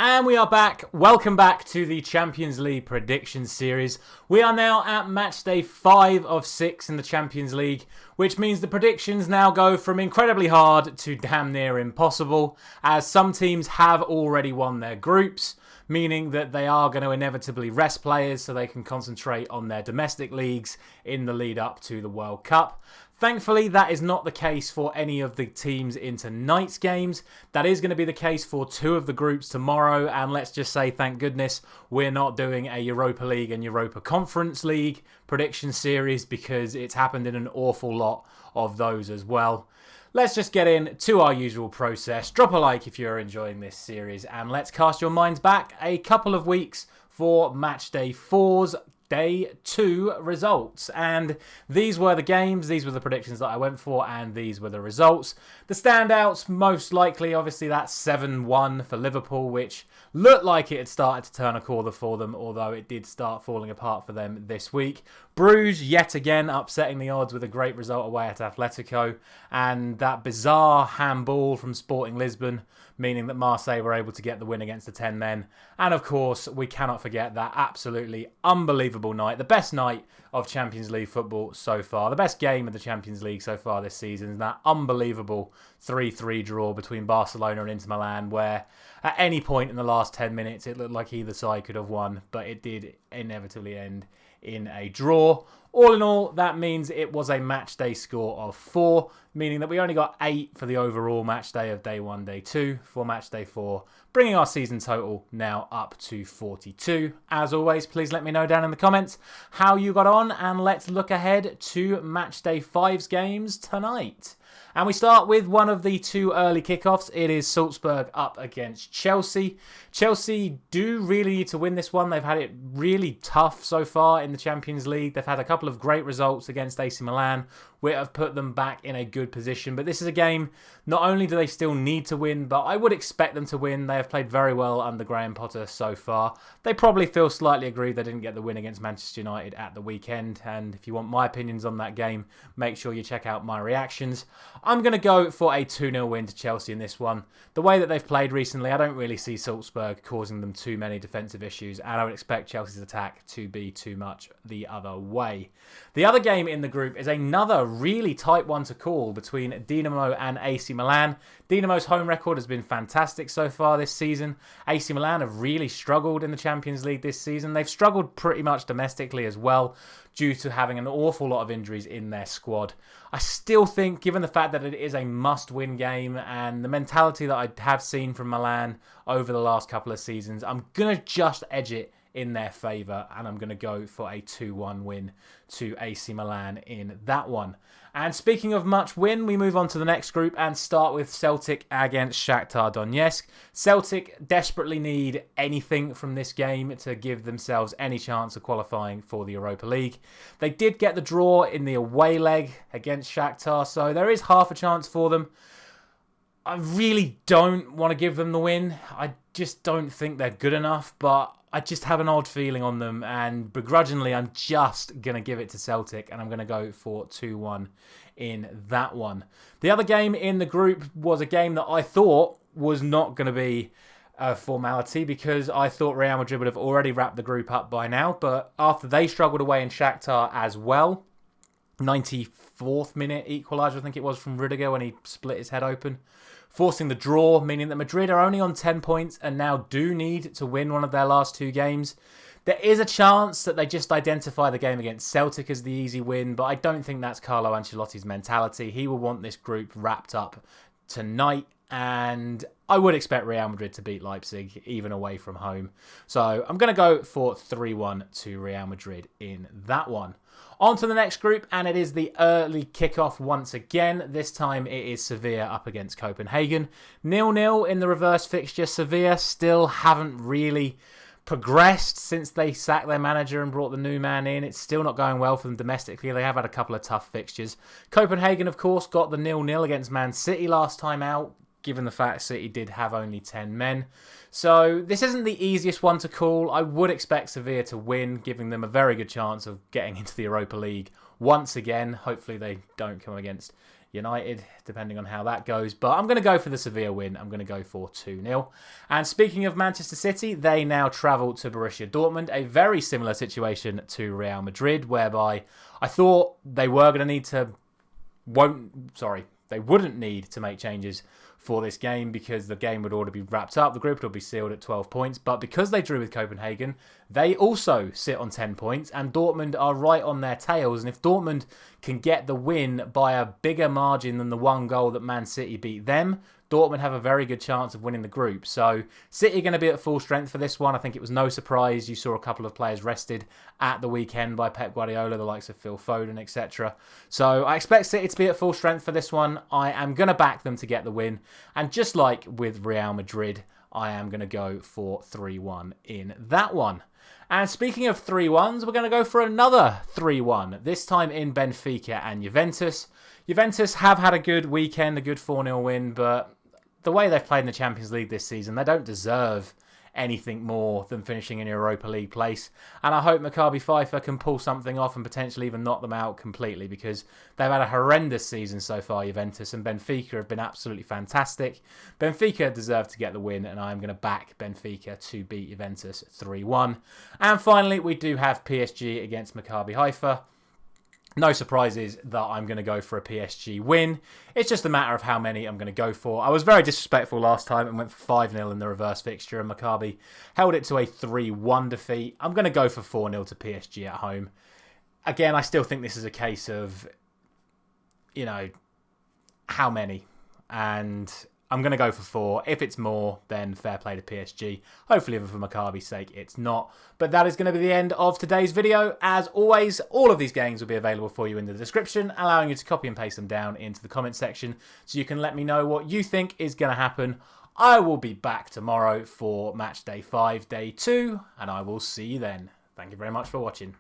And we are back. Welcome back to the Champions League prediction series. We are now at match day 5 of 6 in the Champions League, which means the predictions now go from incredibly hard to damn near impossible, as some teams have already won their groups, meaning that they are going to inevitably rest players so they can concentrate on their domestic leagues in the lead up to the World Cup. Thankfully, that is not the case for any of the teams in tonight's games. That is going to be the case for 2 of the groups tomorrow, and let's just say, thank goodness, we're not doing a Europa League and Europa Conference League prediction series because it's happened in an awful lot of those as well. Let's just get into our usual process. Drop a like if you're enjoying this series, and let's cast your minds back a couple of weeks for Matchday 4's Day 2 results. And these were the games, these were the predictions that I went for, and these were the results. The standouts, most likely, obviously, that's 7-1 for Liverpool, which looked like it had started to turn a corner for them, although it did start falling apart for them this week. Bruges, yet again, upsetting the odds with a great result away at Atletico, and that bizarre handball from Sporting Lisbon, meaning that Marseille were able to get the win against the 10 men. And of course, we cannot forget that absolutely unbelievable night, the best night of Champions League football so far, the best game of the Champions League so far this season, that unbelievable 3-3 draw between Barcelona and Inter Milan, where at any point in the last 10 minutes it looked like either side could have won, but it did inevitably end in a draw. All in all, that means it was a match day score of 4, meaning that we only got 8 for the overall match day of day 1, day 2 for match day 4, bringing our season total now up to 42. As always, please let me know down in the comments how you got on, and let's look ahead to match day 5's games tonight. And we start with one of the 2 early kickoffs. It is Salzburg up against Chelsea. Chelsea do really need to win this one. They've had it really tough so far in the Champions League. They've had a couple of great results against AC Milan, which have put them back in a good position. But this is a game, not only do they still need to win, but I would expect them to win. They have played very well under Graham Potter so far. They probably feel slightly aggrieved they didn't get the win against Manchester United at the weekend. And if you want my opinions on that game, make sure you check out my reactions. I'm going to go for a 2-0 win to Chelsea in this one. The way that they've played recently, I don't really see Salzburg causing them too many defensive issues, and I would expect Chelsea's attack to be too much the other way. The other game in the group is another really tight one to call between Dynamo and AC Milan. Dynamo's home record has been fantastic so far this season. AC Milan have really struggled in the Champions League this season. They've struggled pretty much domestically as well, due to having an awful lot of injuries in their squad. I still think, given the fact that it is a must-win game and the mentality that I have seen from Milan over the last couple of seasons, I'm going to just edge it in their favour, and I'm going to go for a 2-1 win to AC Milan in that one. And speaking of much win, we move on to the next group and start with Celtic against Shakhtar Donetsk. Celtic desperately need anything from this game to give themselves any chance of qualifying for the Europa League. They did get the draw in the away leg against Shakhtar, so there is half a chance for them. I really don't want to give them the win. I just don't think they're good enough, but I just have an odd feeling on them, and begrudgingly I'm just going to give it to Celtic, and I'm going to go for 2-1 in that one. The other game in the group was a game that I thought was not going to be a formality, because I thought Real Madrid would have already wrapped the group up by now, but after they struggled away in Shakhtar as well, 94th minute equaliser I think it was from Rudiger when he split his head open, forcing the draw, meaning that Madrid are only on 10 points and now do need to win one of their last 2 games. There is a chance that they just identify the game against Celtic as the easy win, but I don't think that's Carlo Ancelotti's mentality. He will want this group wrapped up tonight, and I would expect Real Madrid to beat Leipzig, even away from home. So I'm going to go for 3-1 to Real Madrid in that one. On to the next group, and it is the early kickoff once again. This time it is Sevilla up against Copenhagen. 0-0 in the reverse fixture. Sevilla still haven't really progressed since they sacked their manager and brought the new man in. It's still not going well for them domestically. They have had a couple of tough fixtures. Copenhagen, of course, got the 0-0 against Man City last time out, given the fact City did have only 10 men. So this isn't the easiest one to call. I would expect Sevilla to win, giving them a very good chance of getting into the Europa League once again. Hopefully they don't come against United, depending on how that goes. But I'm going to go for the Sevilla win. I'm going to go for 2-0. And speaking of Manchester City, they now travel to Borussia Dortmund. A very similar situation to Real Madrid, whereby I thought they were going to need to... They wouldn't need to make changes for this game because the game would already be wrapped up. The group would be sealed at 12 points. But because they drew with Copenhagen, they also sit on 10 points and Dortmund are right on their tails. And if Dortmund can get the win by a bigger margin than the one goal that Man City beat them, Dortmund have a very good chance of winning the group. So City are going to be at full strength for this one. I think it was no surprise you saw a couple of players rested at the weekend by Pep Guardiola, the likes of Phil Foden, etc. So I expect City to be at full strength for this one. I am going to back them to get the win. And just like with Real Madrid, I am going to go for 3-1 in that one. And speaking of 3-1s, we're going to go for another 3-1, this time in Benfica and Juventus. Juventus have had a good weekend, a good 4-0 win, but the way they've played in the Champions League this season, they don't deserve anything more than finishing in Europa League place. And I hope Maccabi Haifa can pull something off and potentially even knock them out completely because they've had a horrendous season so far, Juventus, and Benfica have been absolutely fantastic. Benfica deserve to get the win, and I'm going to back Benfica to beat Juventus 3-1. And finally, we do have PSG against Maccabi Haifa. No surprises that I'm going to go for a PSG win. It's just a matter of how many I'm going to go for. I was very disrespectful last time and went for 5-0 in the reverse fixture, and Maccabi held it to a 3-1 defeat. I'm going to go for 4-0 to PSG at home. Again, I still think this is a case of, how many? And I'm going to go for 4. If it's more, then fair play to PSG. Hopefully, for Maccabi's sake, it's not. But that is going to be the end of today's video. As always, all of these games will be available for you in the description, allowing you to copy and paste them down into the comment section so you can let me know what you think is going to happen. I will be back tomorrow for Matchday 5, Day 2, and I will see you then. Thank you very much for watching.